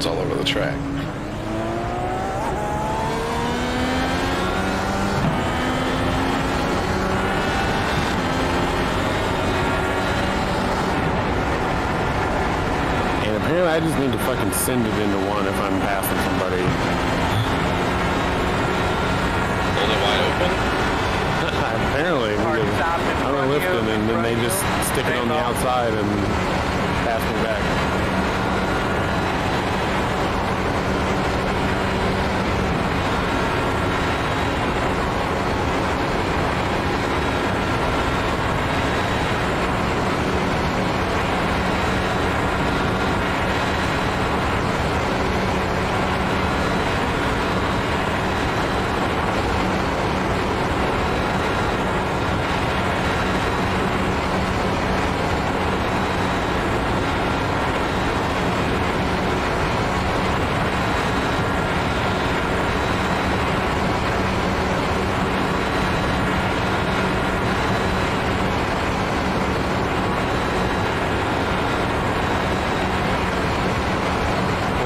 cones all over the track. And apparently I just need to fucking send it into one if I'm passing somebody. Hold it wide open? Apparently, because I'm lifting and then they just stick it on the outside and pass me back.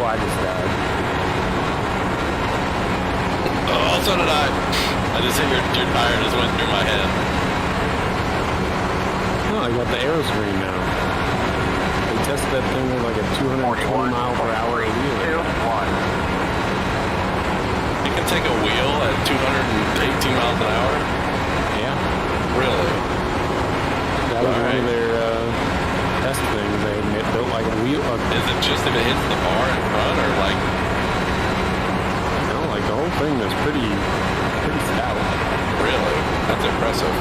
I just died. Oh, so did I. I just hit your tire just went through my head. Oh, I got the aero screen now. They tested that thing with like a 220 mile per hour wheel. You can take a wheel at 218 miles an hour? Yeah. Really? That was one of their test things. They built like a wheel. Is it just if it hits the bar in front, or like? No, like the whole thing is pretty stout. Really? That's impressive.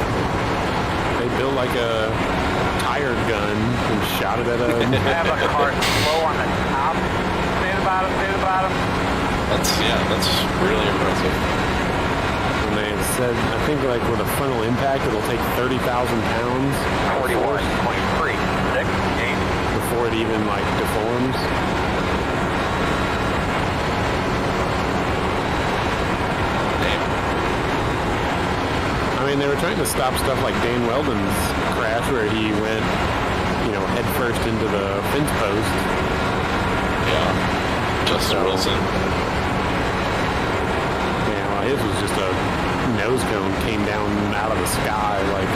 They built like a tire gun and shot it at a. Have a car slow on the top. Stay at the bottom. Stay at the bottom. That's really impressive. And they said, I think like with a frontal impact, it'll take 30,000 pounds. 41, 23, 6, 8. Before it even like deforms. Damn. I mean, they were trying to stop stuff like Dan Weldon's crash where he went, head first into the fence post. Yeah. Justin Wilson. Yeah, well, his was just a nose cone came down out of the sky like.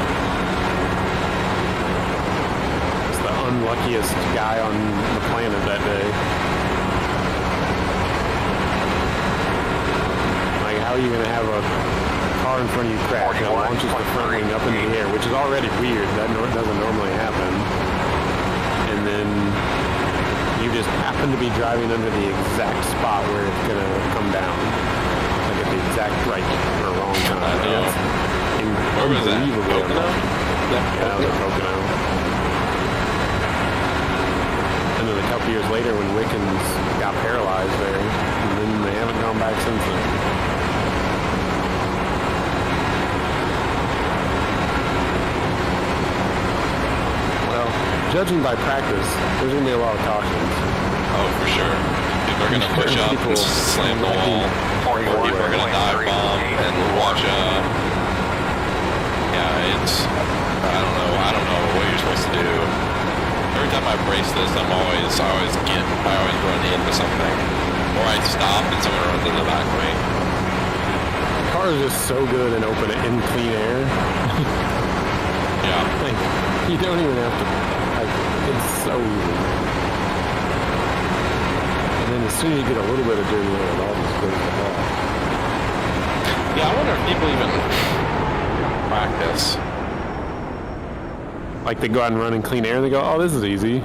Unluckiest guy on the planet that day. Like, how are you going to have a car in front of you crash that launches the front wing up into the air, which is already weird. That doesn't normally happen. And then you just happen to be driving under the exact spot where it's going to come down. Like at the exact right or wrong time. Where was that? Pocono? Yeah, that was a Pocono. And then a couple years later when Wickens got paralyzed there, and then they haven't gone back since then. Well, judging by practice, there's going to be a lot of cautions. Oh, for sure. People are going to push up and slam the wall. Or people are going to dive bomb and wash up. Yeah, I don't know what you're supposed to do. Every time I race this, I always run into something. Or I stop and someone runs in the back of me. The car is just so good and open in clean air. Yeah. Like, you don't even have to, it's so easy. And then as soon as you get a little bit of dirty air, it all just goes to hell. Yeah, I wonder if people even practice. Like they go out and run in clean air and they go, oh, this is easy.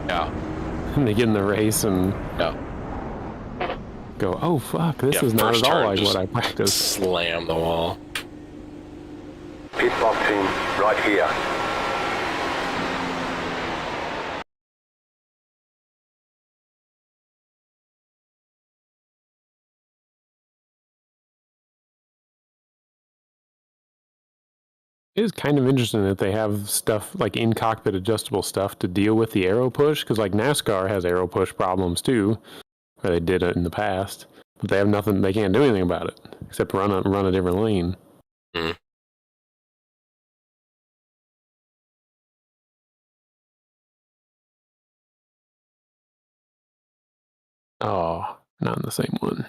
Yeah. And they get in the race and go, oh, fuck, this is not at all like what I practiced. Slam the wall. Pit stop team, right here. It is kind of interesting that they have stuff like in-cockpit adjustable stuff to deal with the aero push, because like NASCAR has aero push problems too, or they did it in the past, but they have nothing, they can't do anything about it except run a different lane. Mm. Oh, not in the same one.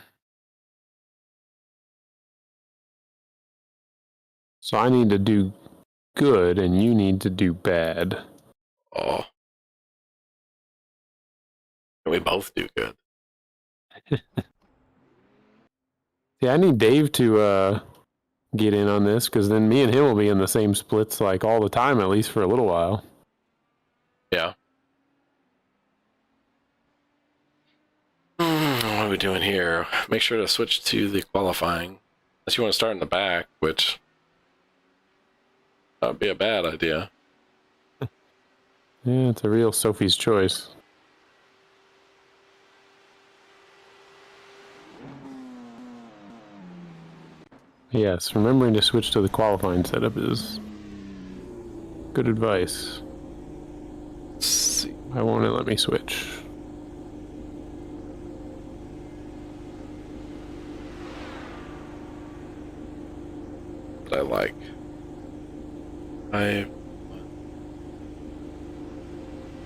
So I need to do good, and you need to do bad. Oh. We both do good. Yeah, I need Dave to get in on this, because then me and him will be in the same splits like all the time, at least for a little while. Yeah. What are we doing here? Make sure to switch to the qualifying. Unless you want to start in the back, which that would be a bad idea. Yeah, it's a real Sophie's choice. Yes, remembering to switch to the qualifying setup is good advice. Let's see. Why won't it let me switch? What I like.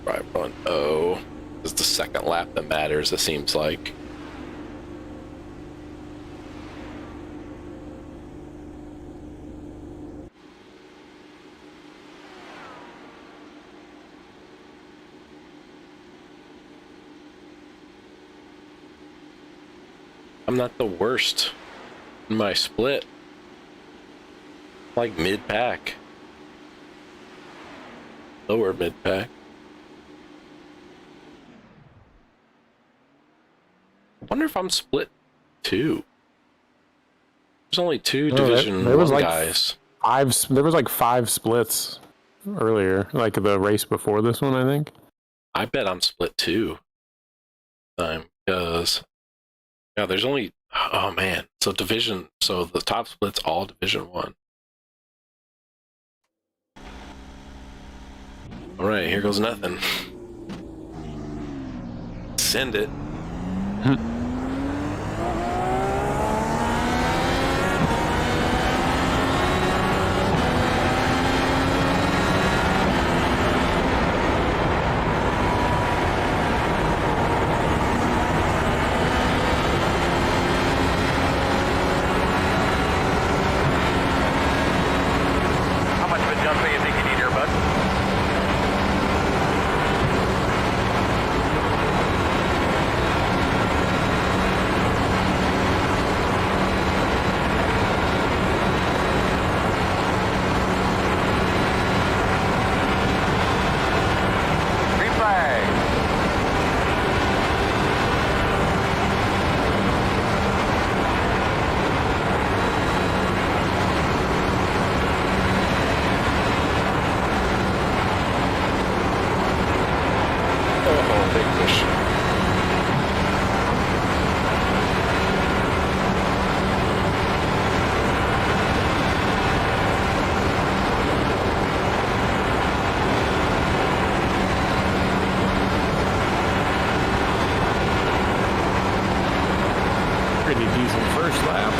5-1-0. It's the second lap that matters, it seems like. I'm not the worst in my split. Like mid-pack. Lower mid-pack. I wonder if I'm split 2. There's only 2 Division 1 guys. There was like 5 splits earlier, like the race before this one, I think. I bet I'm split 2 time, because yeah, there's only, oh man, so the top split's all Division 1. All right, here goes nothing. Send it. How much of a jump do you think you need here, bud? Green flag. Oh, big push. Pretty decent first lap.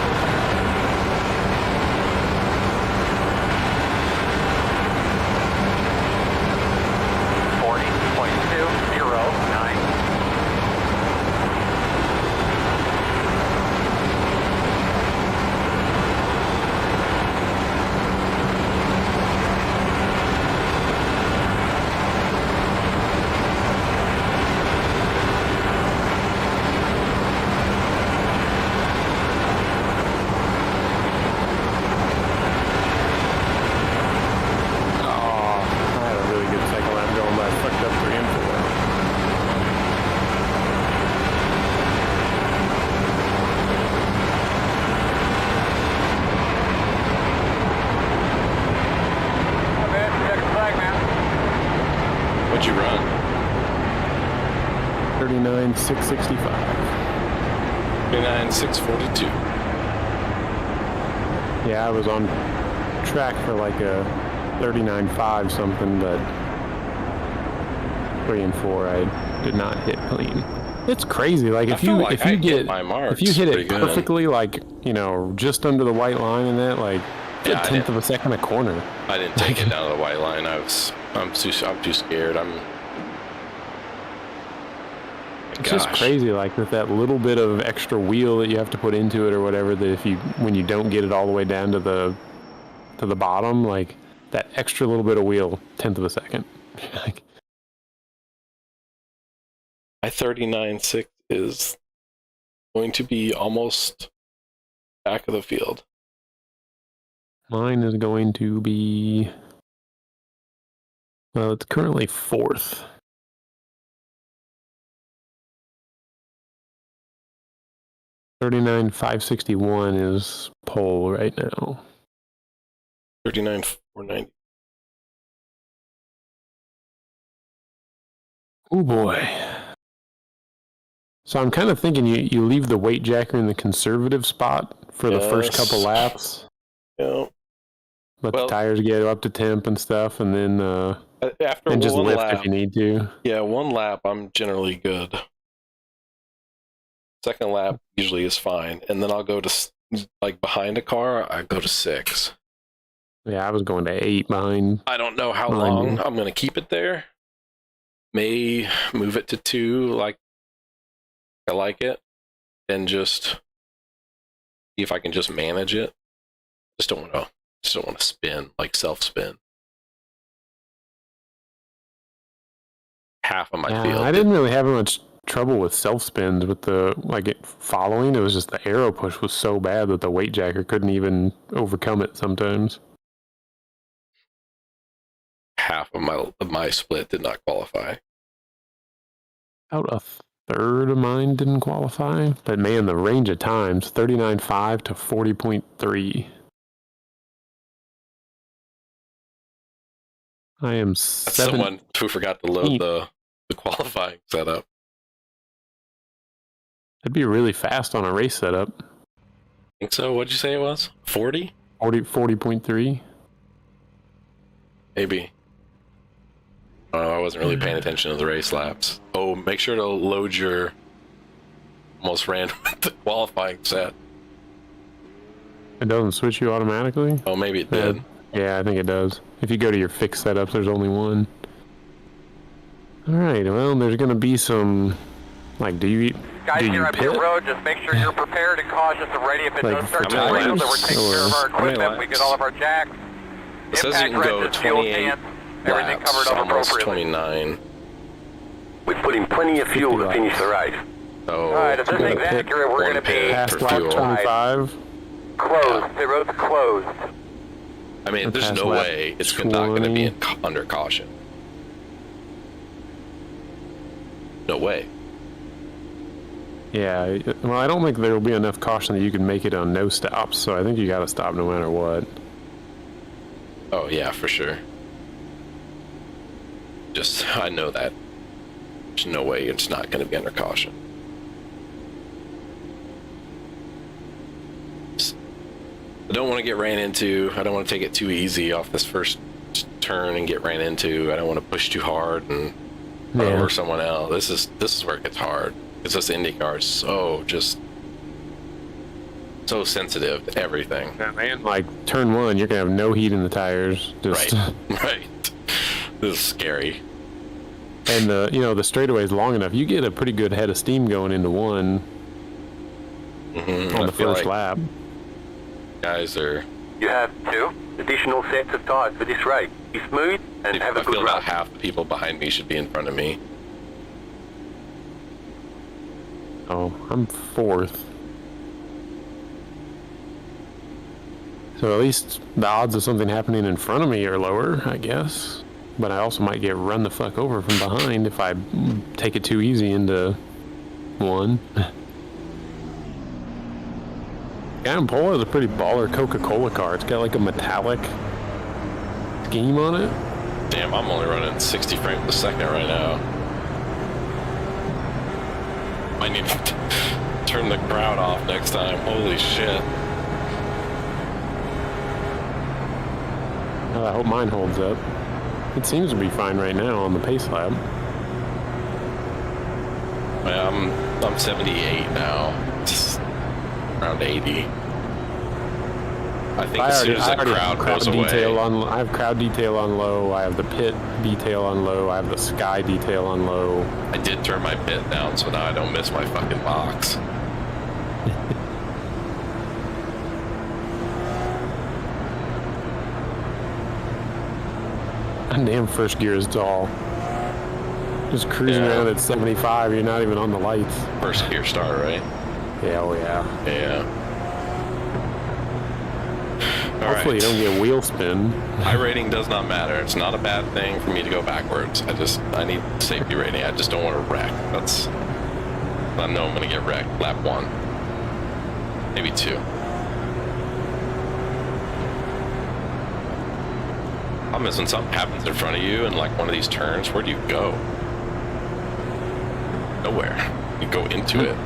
I had a really good second lap going, but I fucked up 3 and 4. Oh, man, check the flag, man. What'd you run? 39,665. 39,642. Yeah, I was on track for like a 39.5 something, but 3 and 4 I did not hit clean. It's crazy. Like I if feel you like if I you hit get my marks if you hit it pretty good. perfectly, like just under the white line and that, like Yeah, a tenth of a second a corner. I didn't take it down to the white line. I'm too scared. It's just crazy, like with that little bit of extra wheel that you have to put into it or whatever, that when you don't get it all the way down to the bottom, like that extra little bit of wheel, 1/10 of a second. Like, My 39.6 is going to be almost back of the field. mine is going to be, well, it's currently 4th. $39,561 is pole right now. 39.490. Oh boy. So I'm kind of thinking you leave the weight jacker in the conservative spot for the first couple laps. Yeah. Let the tires get up to temp and stuff, and then after just one lift lap, if you need to. Yeah, one lap I'm generally good. Second lap usually is fine, and then I'll go to like behind a car. I go to 6. Yeah, I was going to 8 behind. I don't know how long I'm going to keep it there. May move it to 2, like I like it, and just see if I can just manage it. Just don't want to spin, like self-spin. Half of my field. I didn't really have much trouble with self-spins with the following. It was just the arrow push was so bad that the weight jacker couldn't even overcome it sometimes. Half of my split did not qualify. About a third of mine didn't qualify. But man, the range of times, 39.5 to 40.3. I am someone who forgot to load the qualifying setup. That'd be really fast on a race setup. Think so? What'd you say it was? 40? 40.3. Maybe. Oh, I wasn't really paying attention to the race laps. Oh, make sure to load your almost ran the qualifying set. It doesn't switch you automatically? Oh, maybe it did. Yeah, I think it does. If you go to your fixed setups, there's only one. Alright, well, there's going to be some, like, Guys here on pit road, just make sure you're prepared and cautious and ready if it does start to rain, so we're taking care of our equipment, we get all of our jacks, it says you can go 28 everything covered up almost appropriately. 29. We've put in plenty of fuel to finish the race. Oh, alright, if this thing's accurate, we're going to be past lap 25. Closed, pit road's closed. I mean, there's no way it's not going to be under caution. No way. Yeah, well, I don't think there will be enough caution that you can make it on no stops, so I think you got to stop no matter what. Oh, yeah, for sure. I know that. There's no way it's not going to be under caution. I don't want to get ran into. I don't want to take it too easy off this first turn and get ran into. I don't want to push too hard and run over someone else. This is where it gets hard. Because this IndyCar is so sensitive to everything. Yeah, man. Like turn 1, you're gonna have no heat in the tires. Right. This is scary. And the straightaway is long enough. You get a pretty good head of steam going into 1 on the first lap. Guys are. You have 2 additional sets of tires for this race. Be smooth and have a good run. I feel about half the people behind me should be in front of me. Oh, I'm 4th. So at least the odds of something happening in front of me are lower, I guess. But I also might get run the fuck over from behind if I take it too easy into 1. Yeah, Polo is a pretty baller Coca-Cola car. It's got like a metallic scheme on it. Damn, I'm only running 60 frames a second right now. I need to turn the crowd off next time. Holy shit. Well, I hope mine holds up. It seems to be fine right now on the pace lap. I'm 78 now. Just around 80. I think as soon as that crowd goes away. I have crowd detail on low. I have the pit detail on low. I have the sky detail on low. I did turn my pit down, so now I don't miss my fucking box. Damn, first gear is dull. Just cruising around at 75, you're not even on the lights. First gear start, right? Yeah, oh yeah. Yeah. Hopefully you don't get wheel spin. iRating does not matter. It's not a bad thing for me to go backwards. I need safety rating. I just don't want to wreck. I know I'm going to get wrecked. Lap 1. Maybe 2. Problem is when something happens in front of you in like one of these turns, where do you go? Nowhere. You go into it.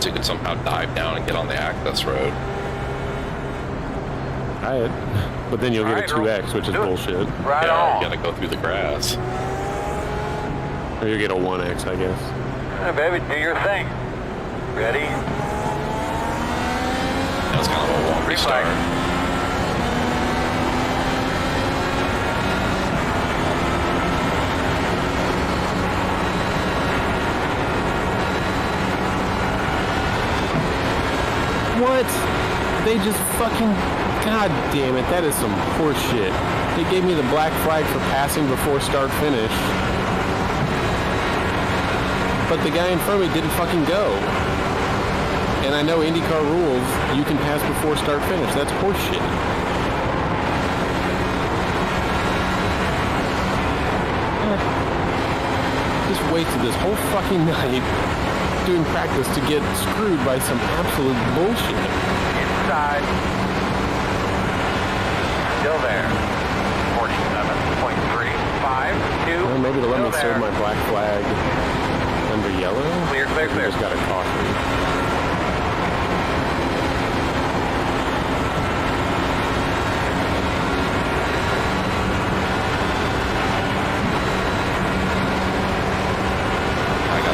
So you can somehow dive down and get on the access road. Try it. But then you'll get a 2X, which is bullshit. Right Yeah, on. you gotta go through the grass. Or you'll get a 1X, I guess. Hey, baby, do your thing. Ready? That was kind of a wonky start. What? They just fucking... God damn it, that is some horse shit. They gave me the black flag for passing before start finish. But the guy in front of me didn't fucking go. And I know IndyCar rules, you can pass before start finish. That's horse shit. Just wasted this whole fucking night doing practice to get screwed by some absolute bullshit. Inside. Still there. 47.352. Well, maybe to let me serve my black flag under yellow? Clear, clear, clear. Just got a caution.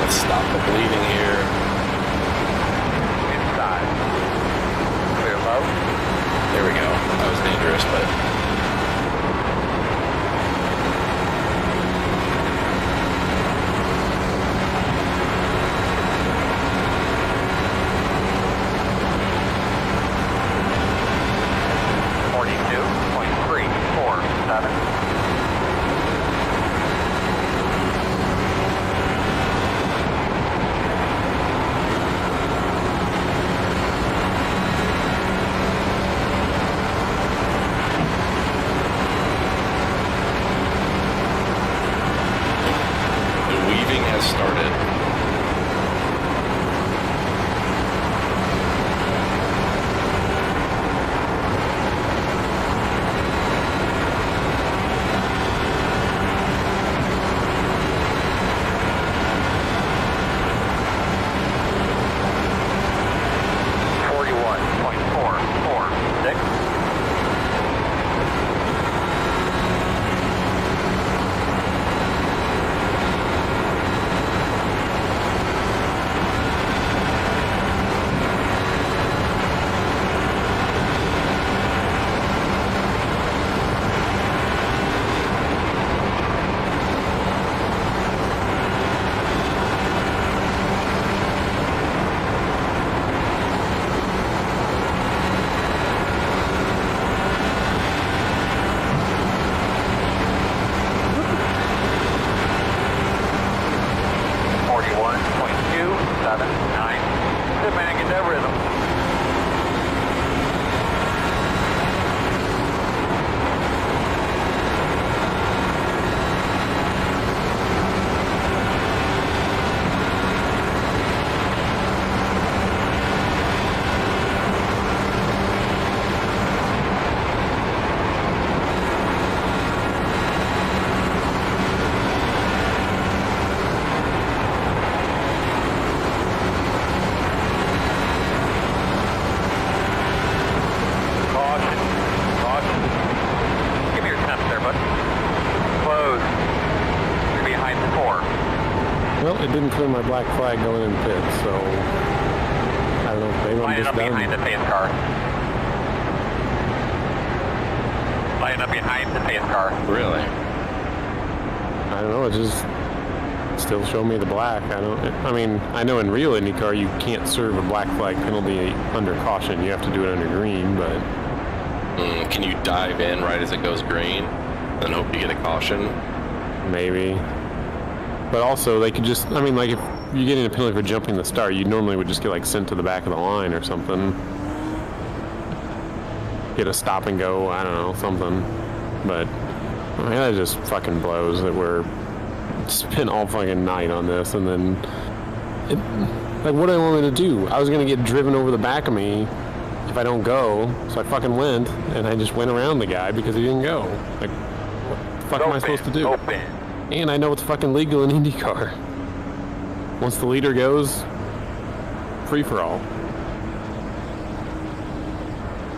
Stop the bleeding here. Inside. Clear low. There we go. That was dangerous, but... Well, it didn't clear my black flag going in pit, so I Maybe I'm Lining just up behind the done. pace car. Lining up behind the pace car. Really? I don't know. It just still show me the black. I mean, I know in real IndyCar you can't serve a black flag penalty under caution. You have to do it under green, but Can you dive in right as it goes green and hope you get a caution? maybe. But also, they could just, I mean, like, if you get a penalty for jumping the start, you normally would just get, like, sent to the back of the line or something. Get a stop and go, I don't know, something. But, I mean, that just fucking blows that we're spent all fucking night on this, and then, like, what do I want me to do? I was gonna get driven over the back of me if I don't go, so I fucking went, and I just went around the guy because he didn't go. Like, what the fuck am I supposed to do? Open. And I know it's fucking legal in IndyCar. Once the leader goes, free for all.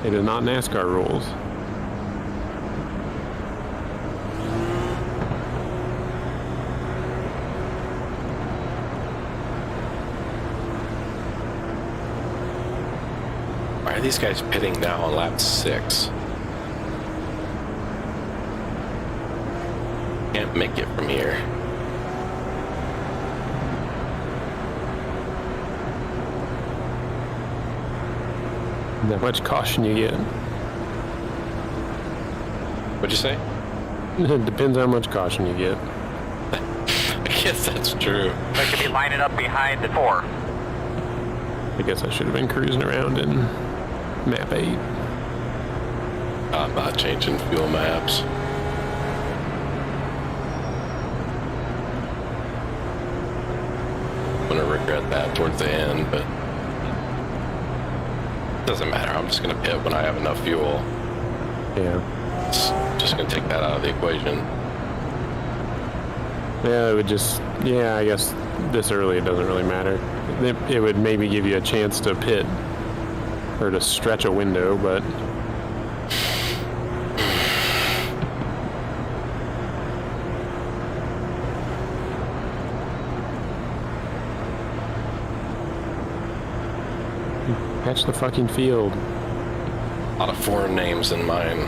It is not NASCAR rules. Why are these guys pitting now on lap 6? Can't make it from here. That much caution you get. What'd you say? It depends how much caution you get. I guess that's true. They could be lining up behind the 4. I guess I should have been cruising around in map 8. I'm not changing fuel maps. I'm gonna regret that towards the end, but it doesn't matter. I'm just gonna pit when I have enough fuel. Yeah. It's just gonna take that out of the equation. Yeah, it would just, yeah, I guess this early it doesn't really matter. It would maybe give you a chance to pit or to stretch a window, but catch the fucking field. A lot of foreign names in mine.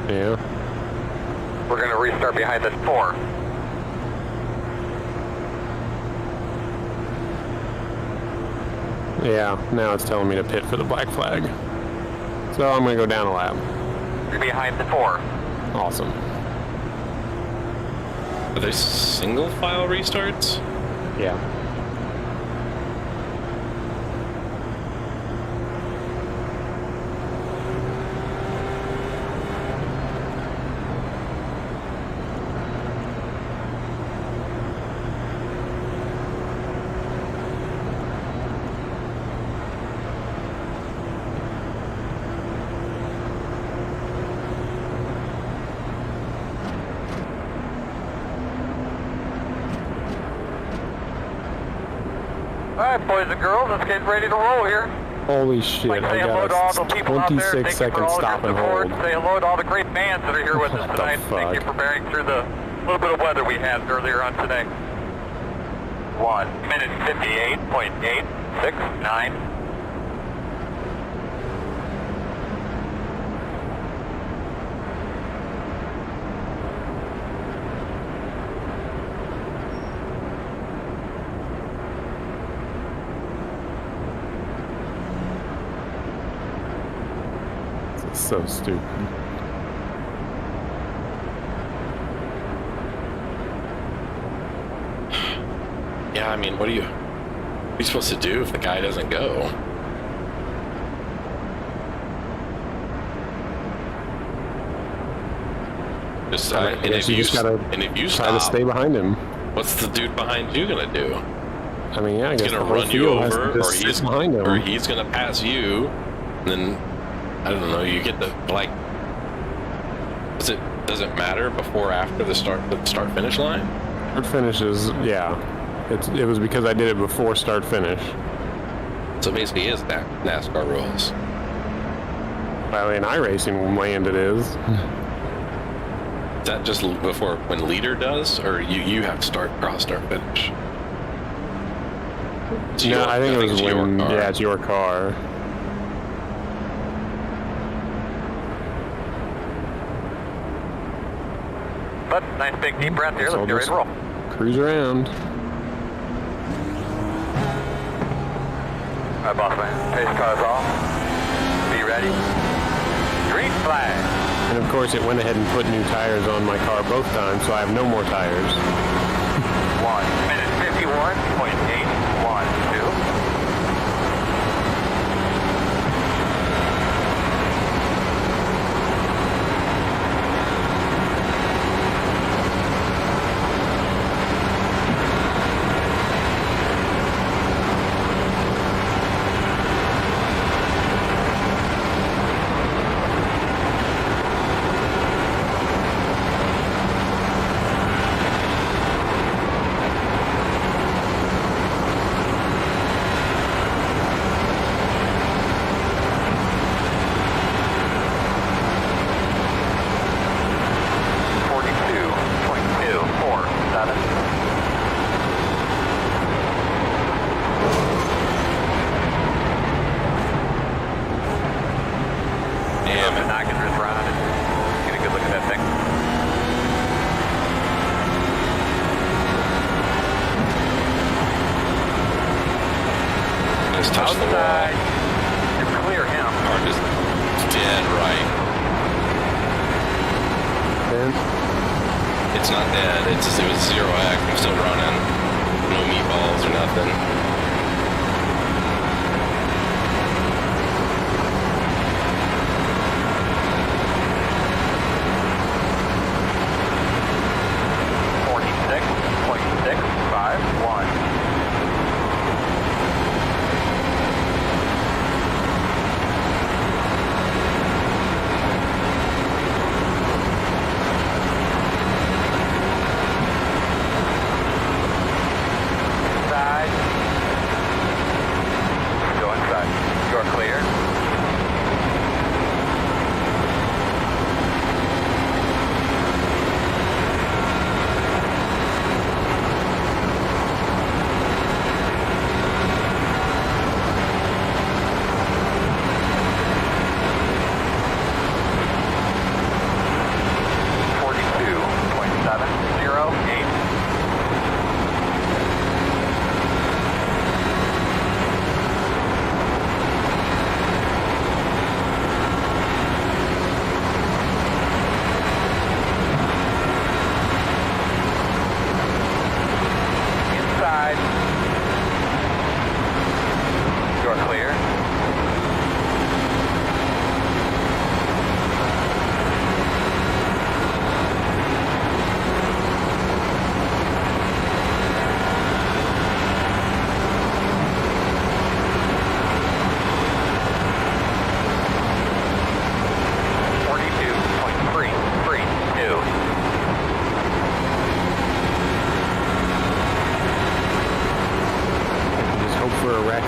Yeah. We're going to restart behind this 4. Yeah, now it's telling me to pit for the black flag. So I'm gonna go down a lap. You're behind the 4. Awesome. Are they single file restarts? Yeah. Alright, boys and girls, let's get ready to roll here. Holy shit, Like, I say hello to all the got a people out there. 26 Thank you for second all stop your and support. hold. Say hello to all the great fans that are here with us What the tonight. Thank you fuck? for bearing through the little bit of weather we had earlier on today. 1 minute 58.869. This is so stupid. Yeah, I mean, what are you supposed to do if the guy doesn't go? Just, I and guess if you just gotta and if you try stop, to stay behind him. what's the dude behind you gonna do? I mean, yeah, I He's guess gonna the whole run you field has to over, just sit behind him. or he's gonna pass you. And then I don't know. You get the like. Does it matter before or after the start finish line? Start finishes, yeah. It was because I did it before start finish. So basically, is that NASCAR rules? Well, in iRacing land it is. Is that just before when leader does, or you have to start cross start finish? it's No, your. I think it was it's your when. car. Yeah, it's your car. But nice big deep breath here. So Let's get ready to roll. Cruise around. All right, boss man. Pace car's off. Be ready. Green flag. And of course, it went ahead and put new tires on my car both times, so I have no more tires. 1 minute 51.812. Touch the wall. Outside. You clear him. Car just dead right. Then, It's not dead. It was 0x. I'm still running. No meatballs or nothing.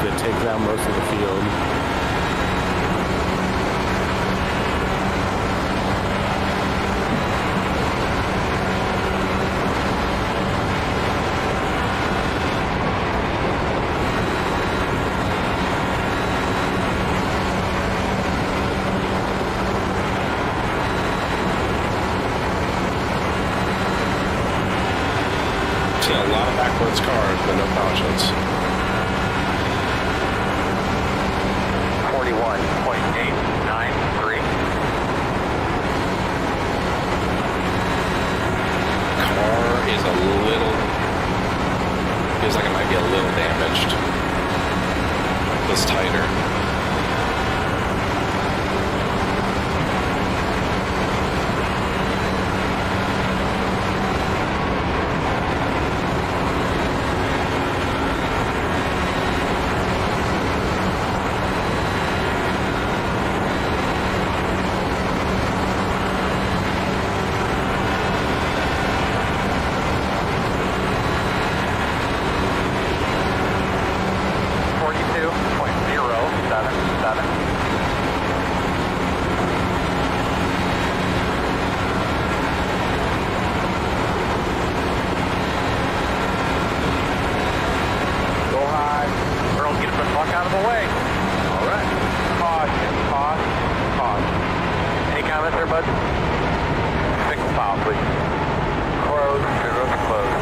that takes out most of the field. Seen a lot of backwards cars, but no cautions. 41.893. Car is a little, feels like it might be a little damaged. Feels tighter. bud. Single file, please. Close. Your road's closed.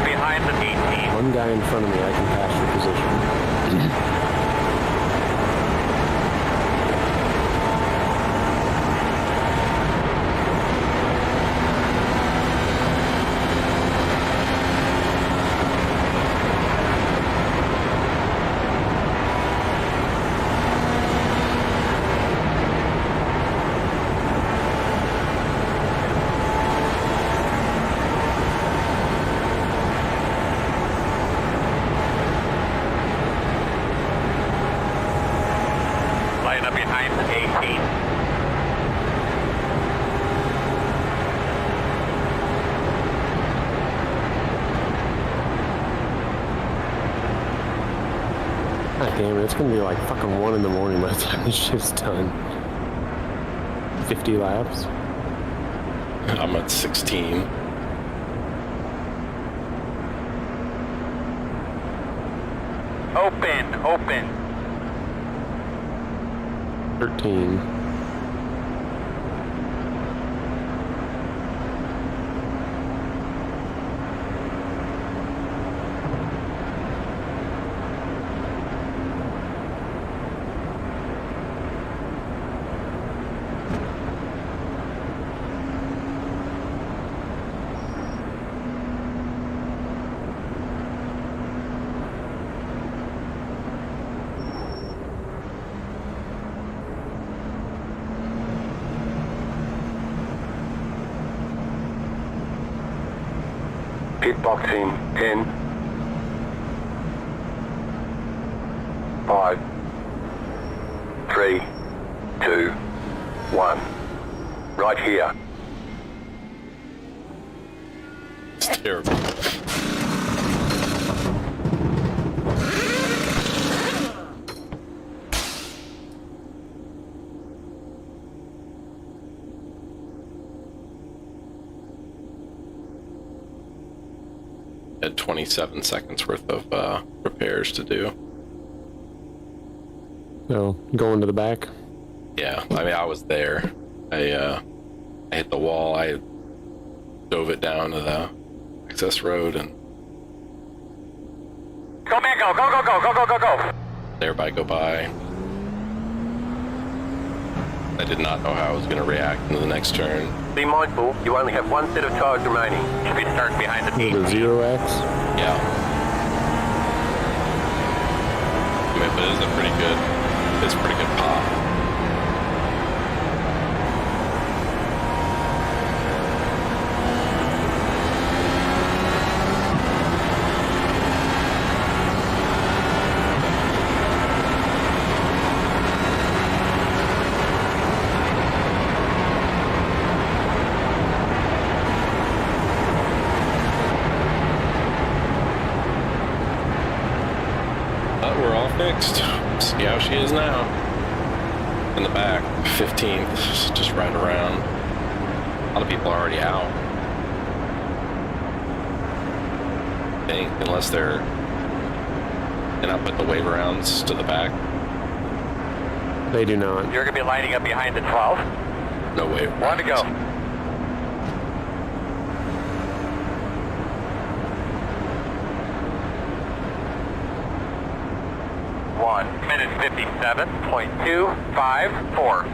Behind the 18. One guy in front of me, I can pass your position. Line up behind the 18. God damn it, it's gonna be like fucking 1 in the morning by the time this shit's done. 50 laps. I'm at 16. Open. 13. Pit box in 10, 5, 3, 2, 1. Right here. It's terrible. Had 27 seconds worth of repairs to do. So, going to the back. Yeah, I mean, I was there. I hit the wall. I dove it down to the access road, and Go, man, go. everybody go by. I did not know how I was going to react into the next turn. Be mindful, you only have one set of tyres remaining. Should be starting behind the The 18. 0X. Yeah. I mean, but it's a pretty good pop. But we're all fixed. See how she is now. In the back, 15th, just right around. A lot of people are already out. I think, unless they're not put the wave rounds to the back. They do not. You're going to be lining up behind the 12. No wave. 1 to go. One minute 57.254.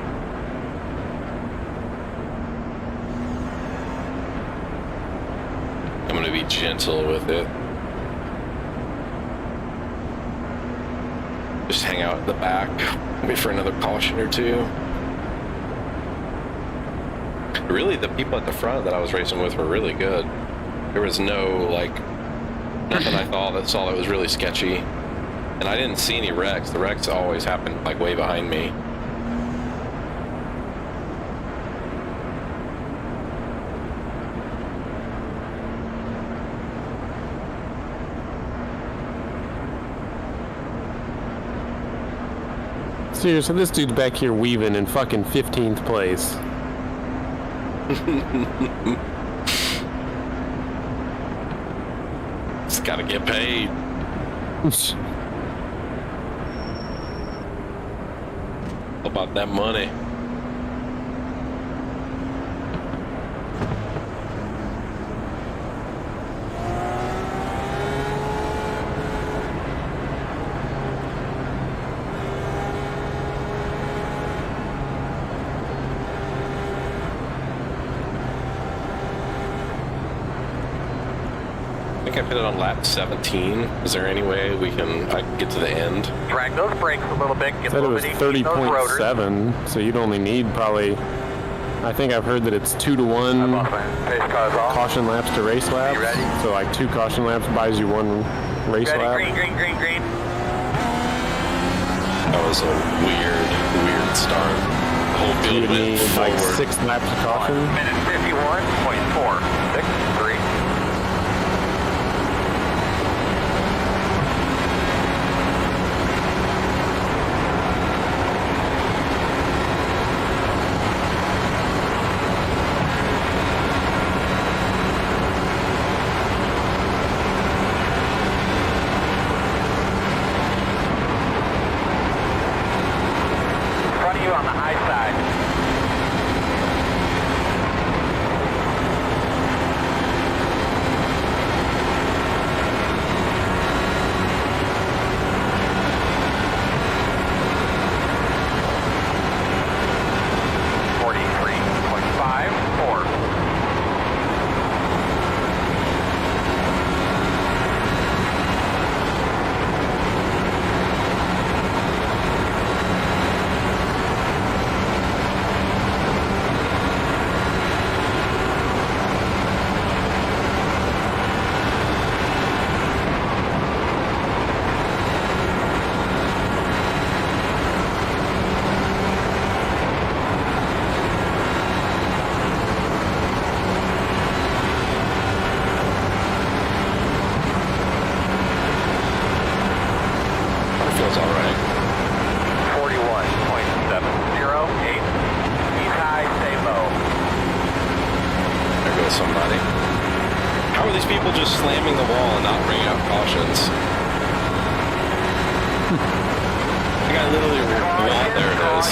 I'm going to be gentle with it. Just hang out at the back. Wait for another caution or two. Really, the people at the front that I was racing with were really good. There was no, nothing I saw that was really sketchy. And I didn't see any wrecks. The wrecks always happened, way behind me. Seriously, this dude's back here weaving in fucking 15th place. It's gotta get paid. How about that money? think I put it on lap 17. Is there any way I can get to the end? Drag those brakes a little bit. Get Said a it little was bit easy on those rotors. 30.7, so you'd only need probably, I think I've heard that it's 2 to 1 Pace cars off. caution laps to race laps. ready? So like 2 caution laps buys you 1 race Ready? lap. Green, green, green, green. That was a weird start. The whole You field would went need forward. like 6 laps of caution. Minute 51.463. In front of you on the high side. Feels all right. 41.708. Ease high, stay low. There goes somebody. How are these people just slamming the wall and not bringing out cautions? I got literally wall. There it is.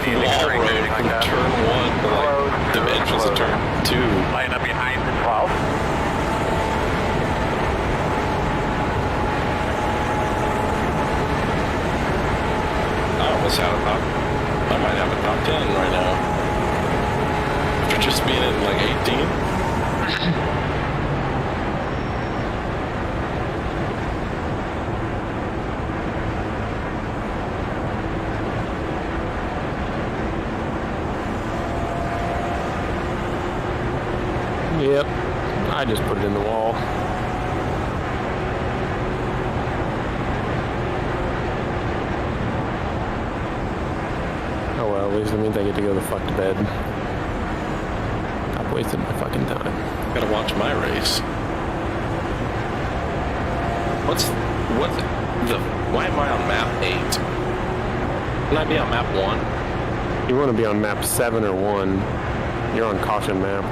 Wall road from turn 1 to like the entrance of turn 2. Line up behind the 12. I almost had a top. I might have a top 10 right now. After just being in like 18. Yep. I just put it in the wall. Oh well, at least it means I get to go the fuck to bed. I've wasted my fucking time. Gotta watch my race. Why am I on map 8? Can I be on map 1? You want to be on map 7 or 1. You're on caution map.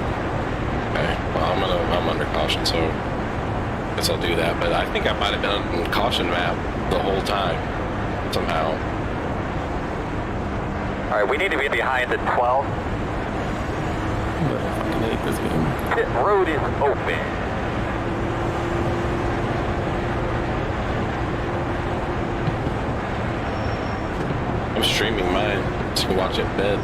Okay, well I'm under caution, so I guess I'll do that. But I think I might have been on caution map the whole time, somehow. All right, we need to be behind the 12. But I fucking hate this game. Pit road is open. I'm streaming mine, so you can watch it in bed.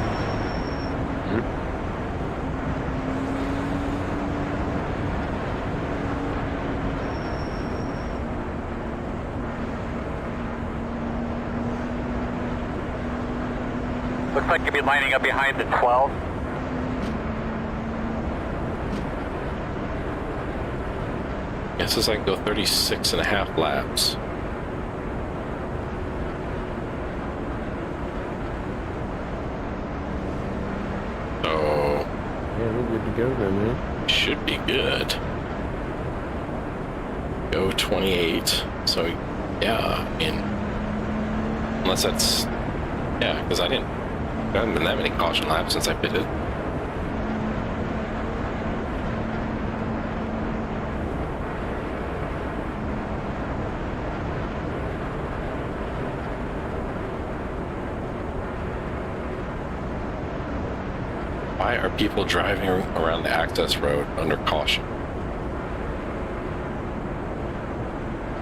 Looks like you'll be lining up behind the 12. Guess it's like go 36 and a half laps. So Yeah, we're good to go then, man. should be good. Go 28. So yeah, unless that's because I haven't been that many caution laps since I pitted. Why are people driving around the access road under caution?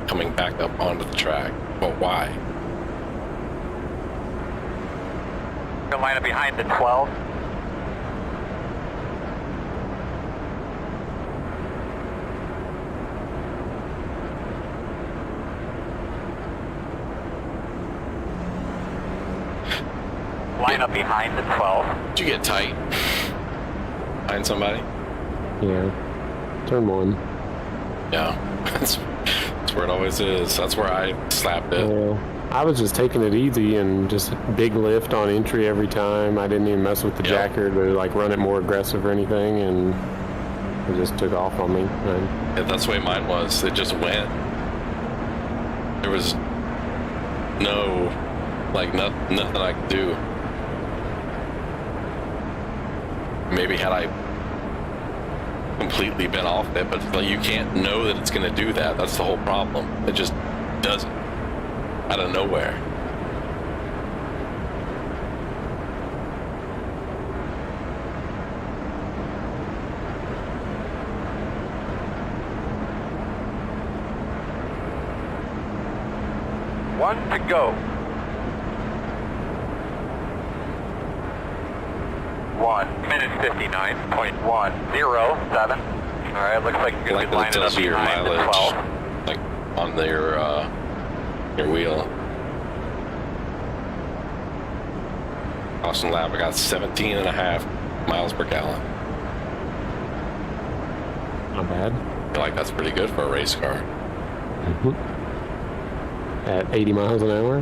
Coming back up onto the track. But why? You'll line up behind the 12. Line up behind the 12. Did you get tight? Find somebody? Yeah. Turn 1. Yeah. That's where it always is. That's where I slapped it. I was just taking it easy and just big lift on entry every time. I didn't even mess with the jacker to like run it more aggressive or anything, and it just took off on me. Yeah, that's the way mine was. It just went. There was no, like, nothing I could do. Maybe had I completely been off it, but like, you can't know that it's going to do that. That's the whole problem. It just doesn't. Out of nowhere. One to go. 1:59.107. All right, looks like you're going to be lining up your behind the mileage, 12. like on your wheel. Austin lap, I got 17.5 miles per gallon. Not bad. I feel like that's pretty good for a race car. Mm-hmm. At 80 miles an hour?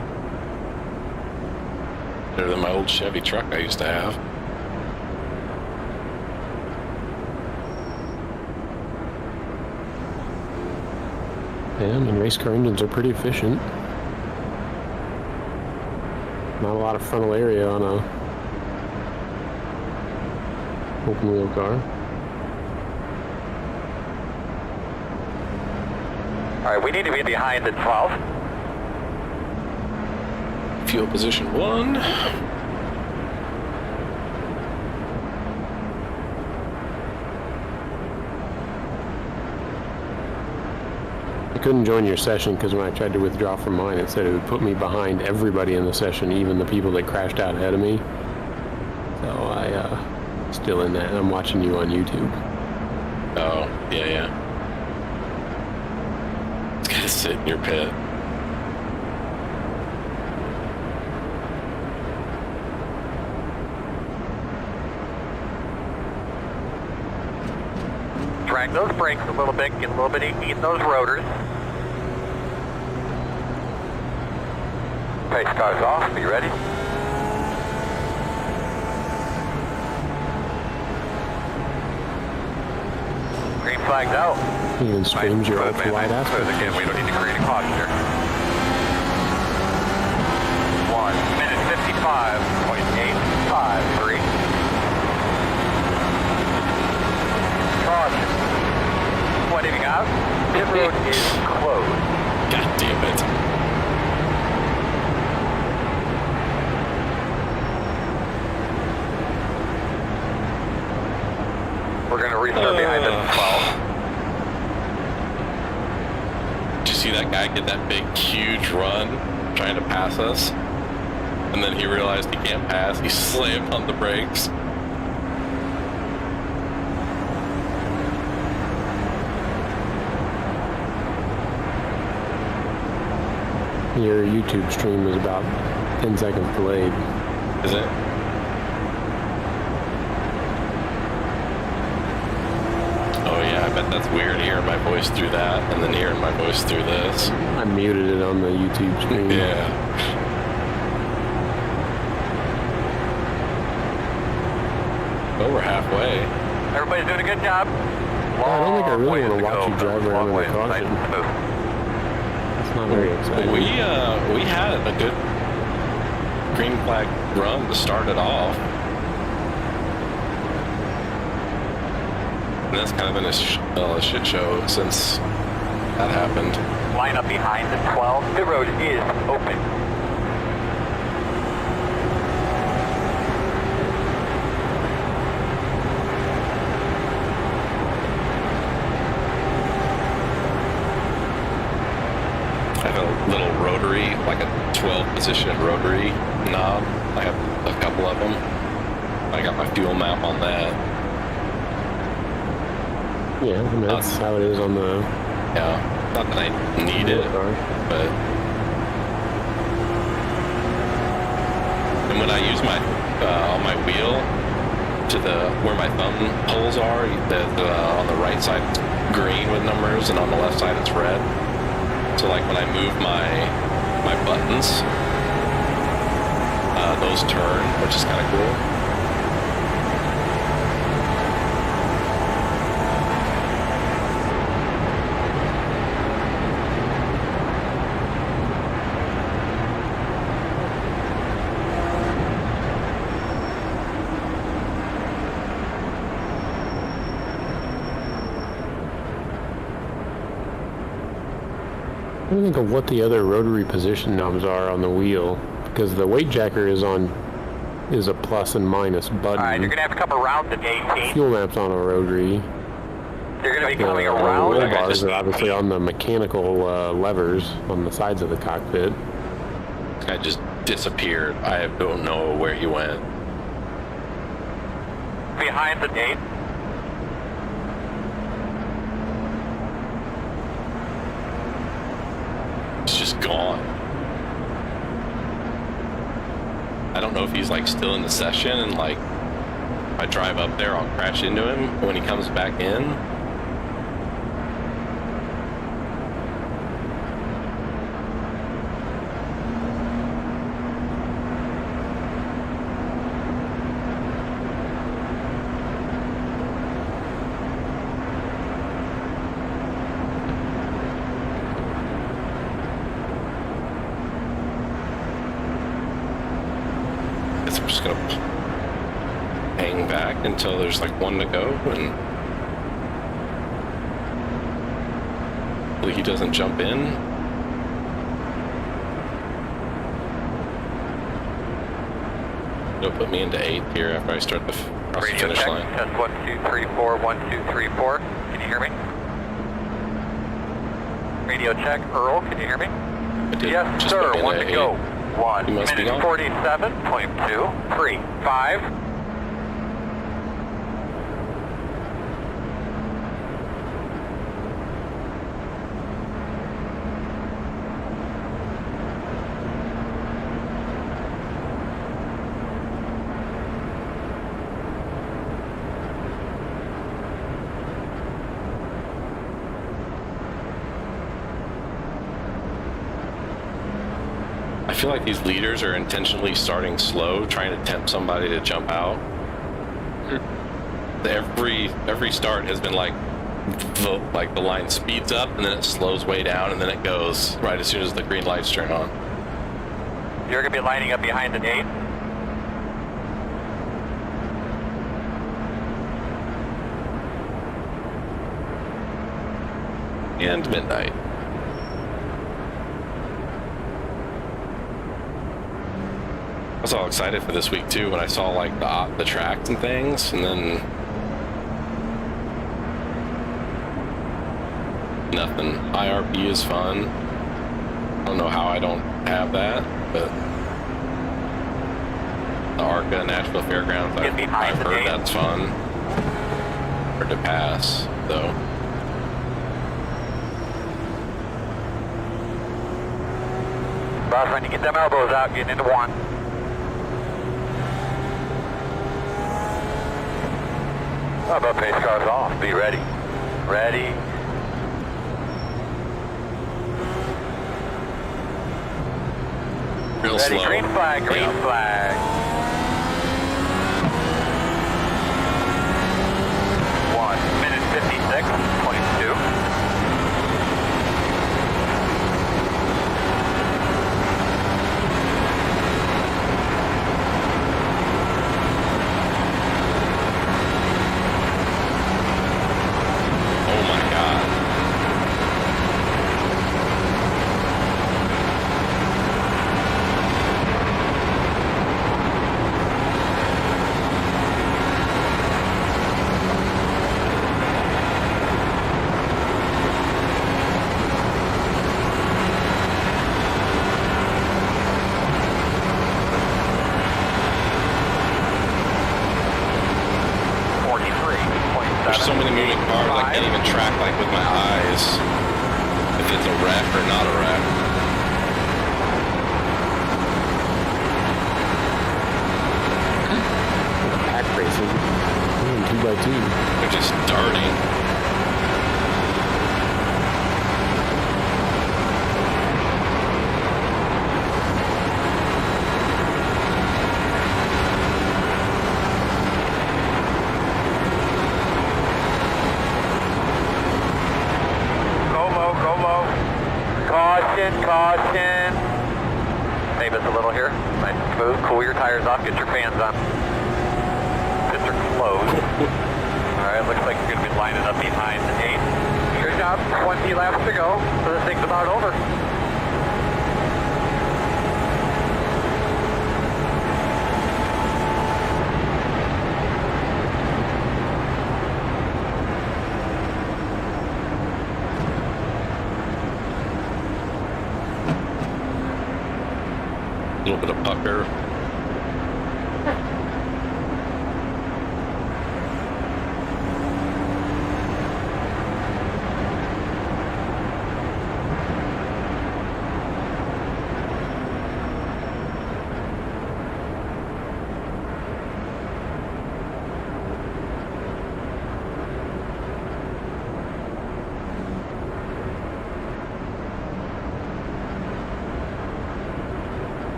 Better than my old Chevy truck I used to have. Yeah, I mean, race car engines are pretty efficient. Not a lot of frontal area on a open wheel car. All right, we need to be behind the 12. Fuel position 1. I couldn't join your session because when I tried to withdraw from mine, it said it would put me behind everybody in the session, even the people that crashed out ahead of me. So I still in that, and I'm watching you on YouTube. Oh, yeah. It's gotta sit in your pit. Drag those brakes a little bit, get a little bit easy in those rotors. Pace car's off, are you ready? Green flag's out. Even streams your ultra-wide aspect. Again, we don't need to create a caution here. 1:55.853. Caution. Pointing out, pit road is closed. God damn it. We're going to restart behind the 12. Did you see that guy get that big, huge run trying to pass us? And then he realized he can't pass. He slammed on the brakes. Your YouTube stream is about 10 seconds delayed. Is it? Oh yeah, I bet that's weird hearing my voice through that and then hearing my voice through this. I muted it on the YouTube stream. Yeah. Well, we're halfway. Everybody's doing a good job. I don't think I really want to watch you drive around in the caution. It's not very exciting. We had a good green flag run to start it off. And that's kind of been a shit show since that happened. Line up behind the 12. Pit road is open. I have a little rotary, like a 12-position rotary knob. I have a couple of them. I got my fuel map on that. Yeah, I mean, that's how it is on the... Yeah, not that I need it, but... And when I use my on my wheel to the where my thumb holes are, on the right side it's green with numbers, and on the left side it's red. So like when I move my buttons, those turn, which is kind of cool. I don't think of what the other rotary position knobs are on the wheel, because the weight jacker is a plus and minus button. Alright, you're going to have to come around to 18. Fuel maps on a rotary. You're going to be The coming around. roll bars are obviously on the mechanical levers on the sides of the cockpit. This guy just disappeared. I don't know where he went. Behind the gate. He's just gone. I don't know if he's like still in the session and like if I drive up there I'll crash into him when he comes back in. I'm just gonna hang back until there's like one to go, and hopefully he doesn't jump in. It'll put me into 8th here after I start across the finish check. line. Test 1, 2, 3, 4, 1, 2, 3, 4. Can you hear me? Radio check. Earl, can you hear me? I did Yes, just sir. put me 1 into to 8. go. 1 You must be minute gone. 47.235. I feel like these leaders are intentionally starting slow, trying to tempt somebody to jump out. Every start has been like the line speeds up and then it slows way down and then it goes right as soon as the green lights turn on. You're going to be lining up behind the gate. And midnight. I was all excited for this week too when I saw like the tracks and things, and then nothing. IRP is fun. I don't know how I don't have that, but the ARCA Nashville Fairgrounds, I've heard that's fun. Hard to pass though. Boss, when you get them elbows out, getting into 1. Above pace cars off. Be ready. Ready. Real Ready. slow. Green flag. Green flag. 1 minute 56.2. Oh my god. There's so many moving parts, I can't even track like with my eyes if it's a wreck or not a wreck. by 2. They're just darting. Caution. Save us a little here. Nice and smooth. Cool your tires off. Get your fans on. Pits are closed. Alright, looks like you're going to be lining up behind the 8. Good job. 20 laps to go. So this thing's about over. A little bit of pucker.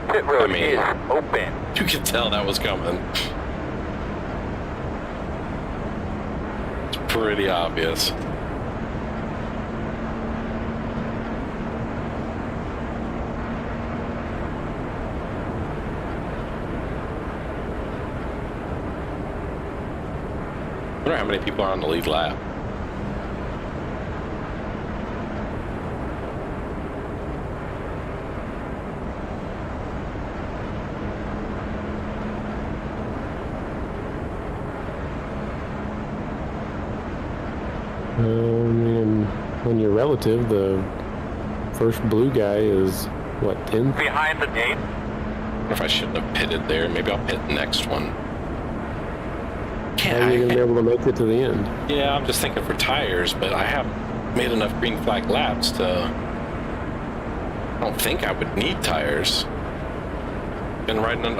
Pit road is open. You could tell that was coming. It's pretty obvious. I wonder how many people are on the lead lap. And when you're relative, the first blue guy is, what, 10th? Behind the 8. I wonder if I shouldn't have pitted there. Maybe I'll pit the next one. How are you going to be able to make it to the end? Yeah, I'm just thinking for tires, but I haven't made enough green flag laps to... I don't think I would need tires. Been riding on...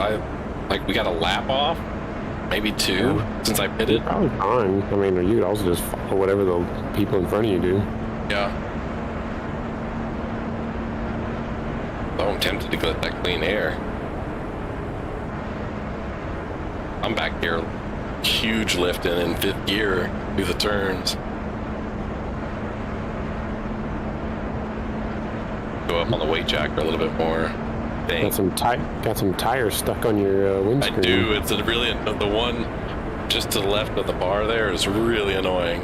we got a lap off? Maybe 2 since I pitted? Probably fine. I mean, you could also just follow whatever the people in front of you do. Yeah. Oh, I'm tempted to get that clean air. I'm back here, huge lifting in 5th gear through the turns. Go up on the weight jacker a little bit more. Dang. Got some tires stuck on your windscreen. I do. It's a really the one just to the left of the bar there is really annoying.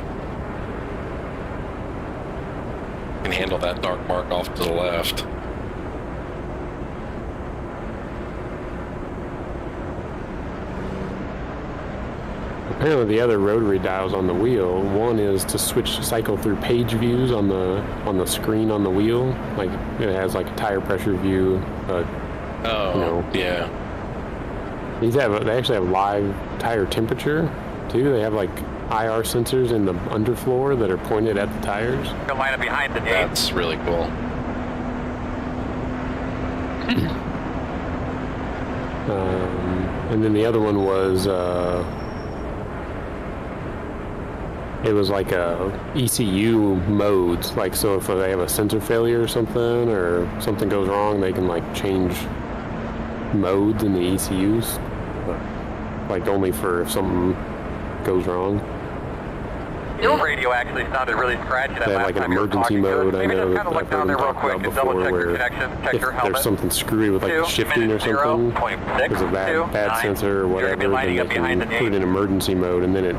You can handle that dark mark off to the left. Apparently the other rotary dials on the wheel, one is to cycle through page views on the screen on the wheel. Like it has like a tire pressure view. Yeah. They actually have live tire temperature too. They have like IR sensors in the underfloor that are pointed at the tires. You'll line up behind the 8. That's really cool. And then the other one was it was like a ECU modes, like so if they have a sensor failure or something goes wrong, they can like change modes in the ECUs, but like only for if something goes wrong. Your radio actually sounded really scratchy that they have last like an time you were emergency talking to us. mode. I Maybe know just kind of look down there real quick and double check your connection, check your helmet. If there's something screwy with like the shifting or something, there's a bad sensor or whatever, then they can put it in emergency mode, and then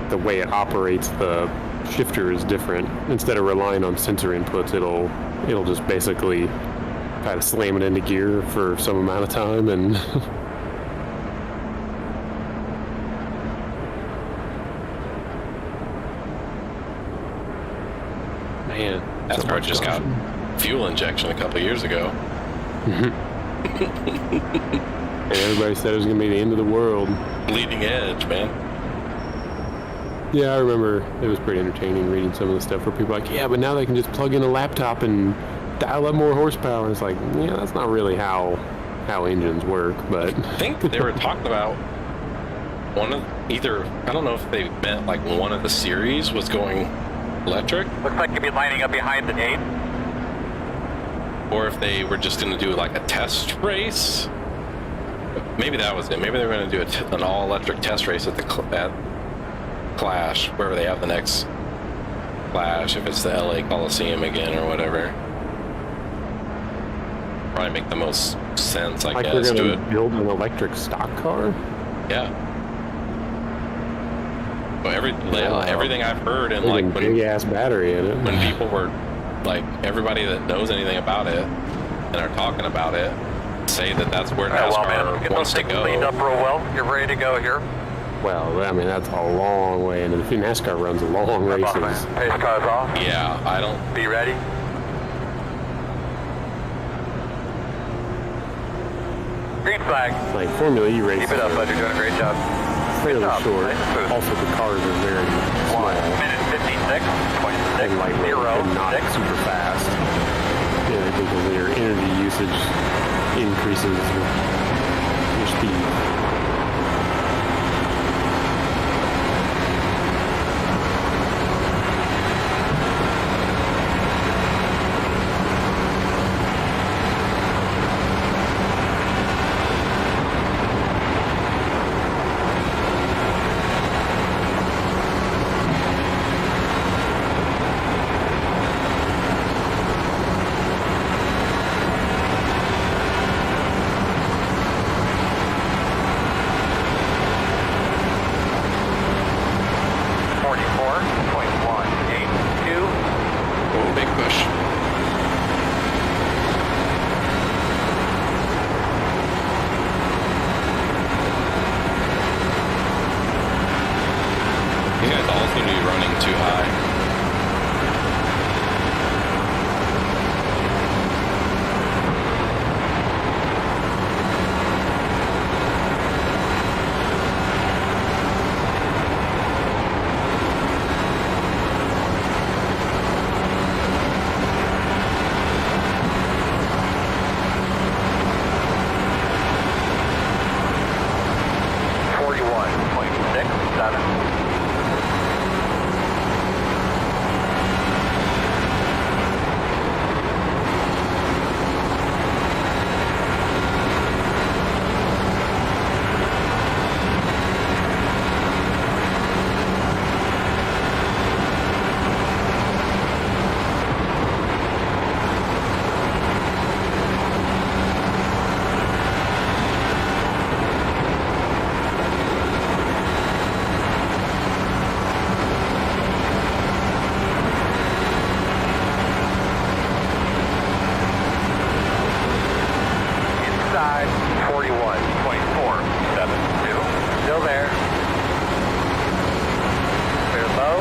the way it operates the shifter is different. Instead of relying on sensor inputs, it'll just basically kind of slam it into gear for some amount of time, and man, That car just got fuel injection a couple of years ago. And everybody said it was going to be the end of the world. Bleeding edge, man. Yeah, I remember it was pretty entertaining reading some of the stuff where people are like, yeah, but now they can just plug in a laptop and dial up more horsepower. And it's like, yeah, that's not really how how engines work, but I think they were talking about I don't know if they meant like one of the series was going electric, Looks like you'll be lining up behind an 8. or if they were just going to do like a test race. Maybe that was it. Maybe they were going to do an all-electric test race at Clash, wherever they have the next Clash, if it's the LA Coliseum again or whatever. Probably make the most sense, I like guess, we're to gonna it. build an electric stock car. Yeah. Well, everything I've heard, and With like a big ass battery in it. when people were like, everybody that knows anything about it and are talking about it say that that's where All right, well, NASCAR man, get wants those to things cleaned go. up real well. You're ready to go here. Well, I mean that's a long way into the NASCAR runs long Step off, races. man. Pace car's off. Yeah, I don't. Be ready. Green flag. Like Formula E races Keep it up, bud. You're doing a great job. fairly job. short. Nice and smooth. Also, the cars are very small 1 minute 56.6 and lightweight 0 and not 6. super fast. Yeah, because your energy usage increases with your speed. Oh, big push. You guys all seem to be running too high. Inside 41.472. Still there. Clear low.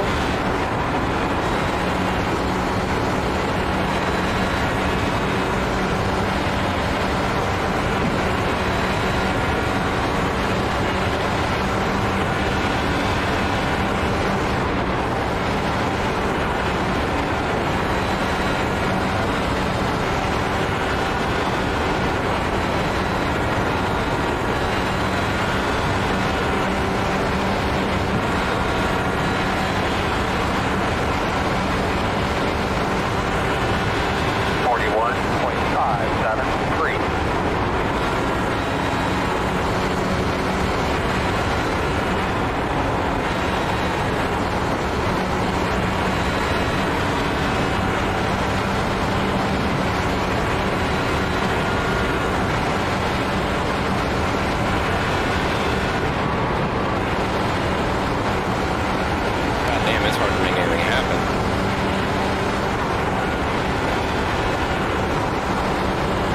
God damn, it's hard to make anything happen.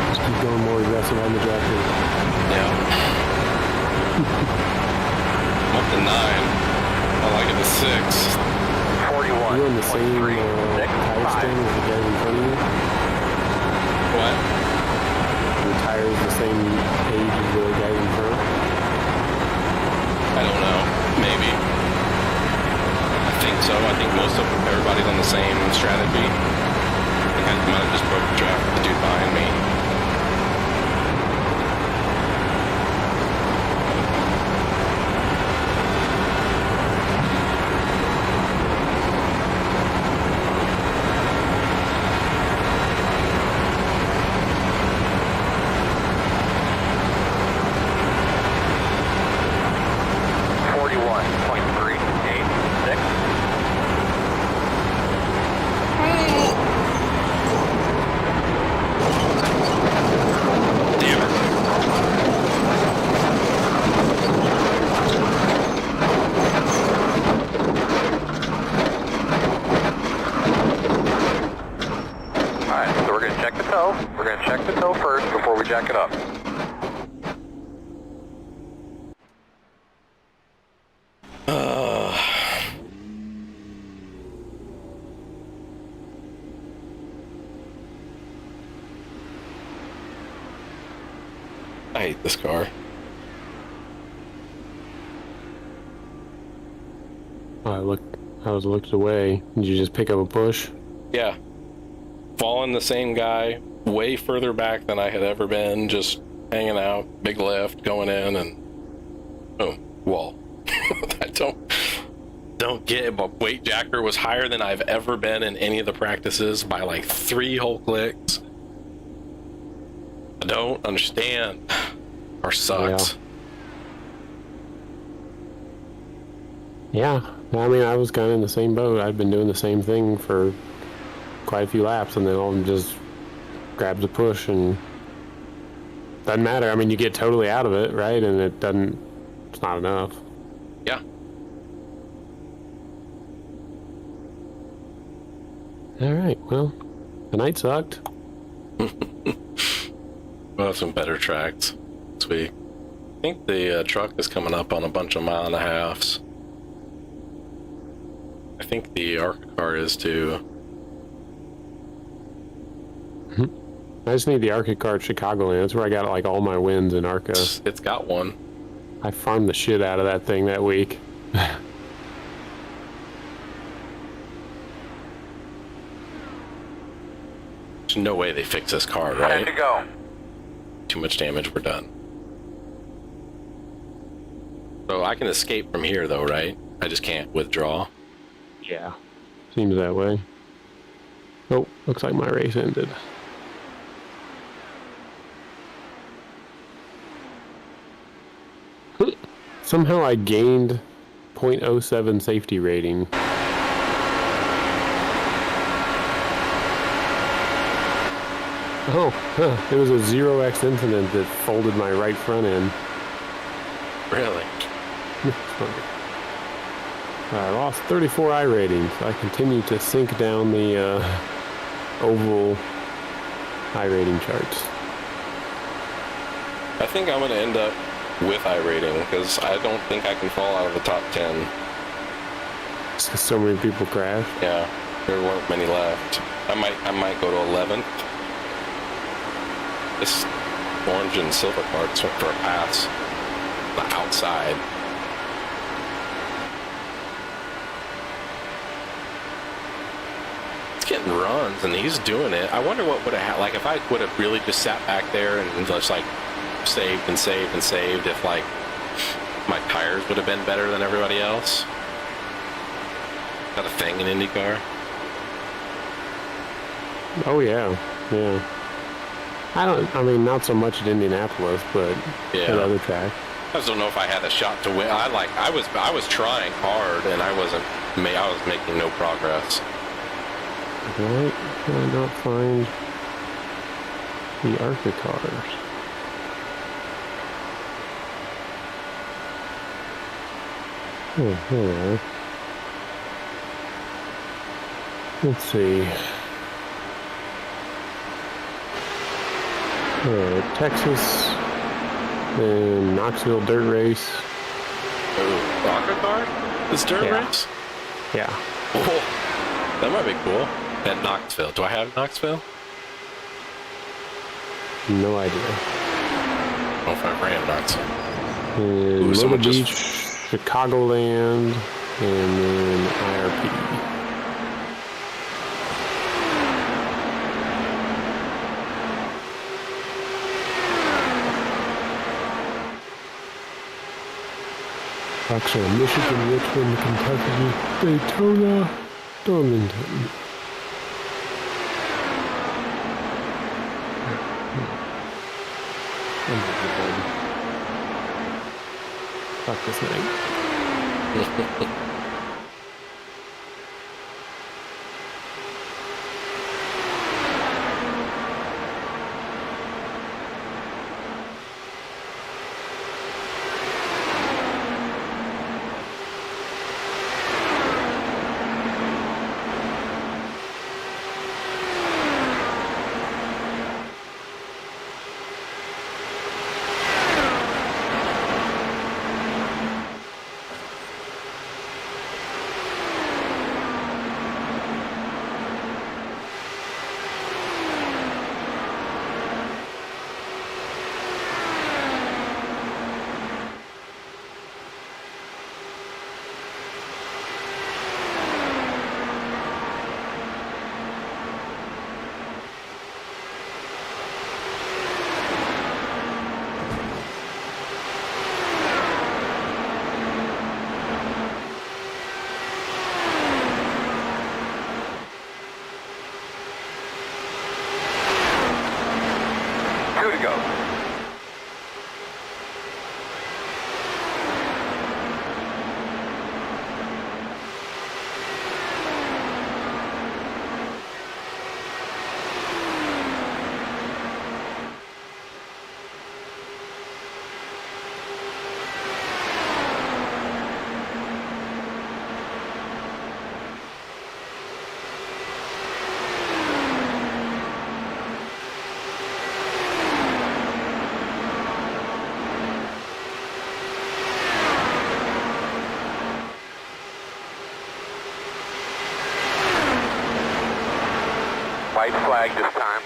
Just keep going more aggressive on the jack. Yeah. I'm up to 9. I like it to 6. 41. You're in the same tire stand as the guys in front of you. What? Your tire's the same age as the guys in front. I don't know. Maybe. I think so. I think everybody's on the same strategy. I think I might have just broke the track with the dude behind me. jack it up. I hate this car. I was looked away. Did you just pick up a push? Yeah. Following the same guy, way further back than I had ever been, just hanging out, big left, going in, and boom, wall. I don't get it, but weight jacker was higher than I've ever been in any of the practices by like 3 whole clicks. I don't understand. Car sucks. Yeah. I mean, I was kind of in the same boat. I'd been doing the same thing for quite a few laps, and then all of them just grabs a push, and doesn't matter. I mean, you get totally out of it, right? And it's not enough. Yeah. All right. Well, the night sucked. We'll have some better tracks this week. I think the truck is coming up on a bunch of 1.5 miles. I think the ARCA car is too. I just need the ARCA car at Chicagoland. That's where I got like all my wins in ARCA. It's got one. I farmed the shit out of that thing that week. There's no way they fix this car, Time right? to go. Too much damage, we're done. So I can escape from here though, right? I just can't withdraw. Yeah. Seems that way. Oh, looks like my race ended. Somehow I gained 0.07 safety rating. Oh, it was a 0x incident that folded my right front end. Really? I lost 34 I ratings. I continue to sink down the oval I rating charts. I think I'm going to end up with iRating because I don't think I can fall out of the top 10. So many people crashed. Yeah, there weren't many left. I might go to 11th. This orange and silver parts went for a pass. The outside. It's getting runs, and he's doing it. I wonder what would have happened. Like, if I would have really just sat back there and just, like, saved and saved and saved, if, like, my tires would have been better than everybody else. Is that a thing in IndyCar? Oh yeah, yeah. I mean, not so much at Indianapolis, but Yeah. at other tracks. I just don't know if I had a shot to win. I was trying hard, and I was making no progress. Why can I not find the ARCA cars? Oh, here they are. Let's see. Texas and Knoxville dirt race. Oh, rocker car? This dirt Yeah. race? Yeah. Oh, that might be cool. At Knoxville. Do I have Knoxville? No idea. I don't know if I ran Knoxville. And Myrtle someone just- Beach, Chicagoland, and then IRP. Actually, Michigan, Richmond, Kentucky, Daytona, Darlington. Fuck this night. White flag this time.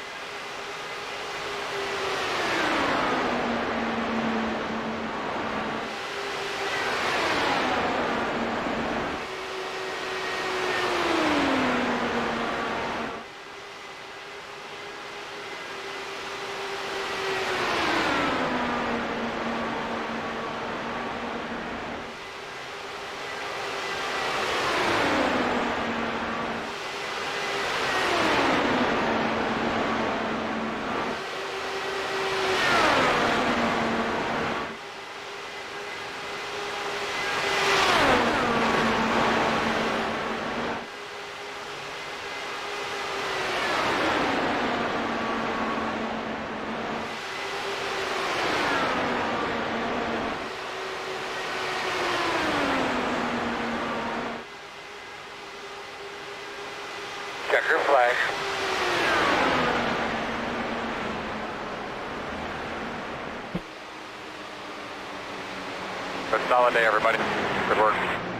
Checker flag. Good solid day, everybody. Good work.